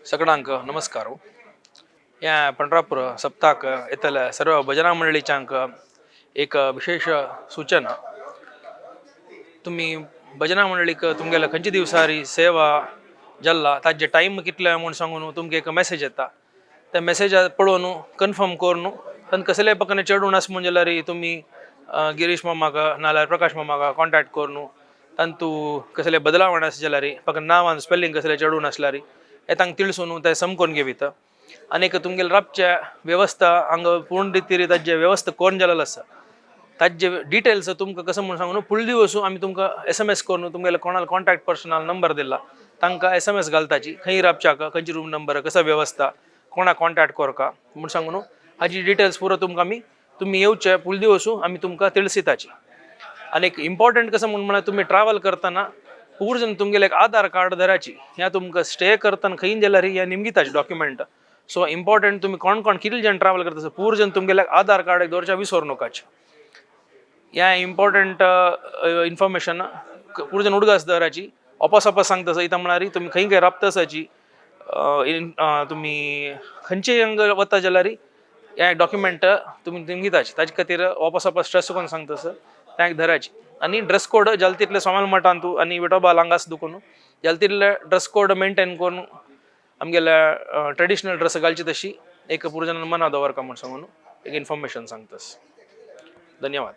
सगळ्यांक नमस्कार. या पंढरापूर सप्ताक येतल्या सर्व भजना मंडळीच्यांक एक विशेष सूचना. तुम्ही भजना मंडळीक तुमगेल्या खंयची दिवसारी सेवा जल्ला ताजे टाईम कितले म्हणून सांगून तुमका एक मेसेज येता. त्या मेसेज पळोवन कन्फर्म करून तांकां कसले पక్కన चढून आस म्हणजे जाल्यार तुम्ही गिरीश मामाक नाल्यार प्रकाश मामाक कॉन्टॅक्ट करून तांतू कसले बदलावण आसा जाल्यार पక్కన नांवान स्पेलिंग कसले चढून आसल्यार हे तांकां तिळसून ते समकोन घेवीत. आनीक तुमगेले रातचे व्यवस्था हांग पूर्ण रितीरी ताजे व्यवस्था कोण जालेलो आसा ताजे डिटेल्स तुमकां कसं म्हणून सांगून फूल दिवस आमी तुमकां SMS करून तुमगेले कोणाला कॉन्टॅक्ट पर्सनल नंबर दिला तांकां SMS घालताची खंय रावच्याक खंयची रूम नंबर कसा व्यवस्था कोणा कॉन्टॅक्ट करका म्हूण सांगून हाजी डिटेल्स पुरो तुमकां आमी तुम्ही येवचे फूल दिवस आमी तुमकां तिळसिताची. आनीक इम्पॉर्टंट कसं म्हणून तुम्ही ट्रॅव्हल करतना पूर्ण तुमगेले एक आधार कार्ड धराची. ह्या तुमकां स्टे करतना खंय जाल्यार ह्या निमगिताची डॉक्युमेंट. सो इम्पॉर्टंट तुम्ही कोण कोण कितले जण ट्रॅव्हल करता पूर्ण तुमगेले आधार कार्ड एक दवरच्या विसरू नकाचे. ह्या इम्पॉर्टंट इन्फॉर्मेशन पूर्ण उडगास दवराची. वापस सांगता इथं म्हणारी तुम्ही खंय खंय राबता आसाची तुम्ही खंयचे हांगा वता जाल्यार हे डॉक्युमेंट तुम्ही निमगिताची ताजे खातीर वापस स्ट्रेस करून सांगता त्या धराची. आनी ड्रेस कोड जाल तितले सोमाल मठान तूं आनी विठोबा लांगास दुखून जाल तितले ड्रेस कोड मेंटेन करून आमगेल्या ट्रेडिशनल ड्रेस घालची तशी एक पुरो मना दवरका म्हूण सांगून एक इन्फॉर्मेशन सांगतास. धन्यवाद.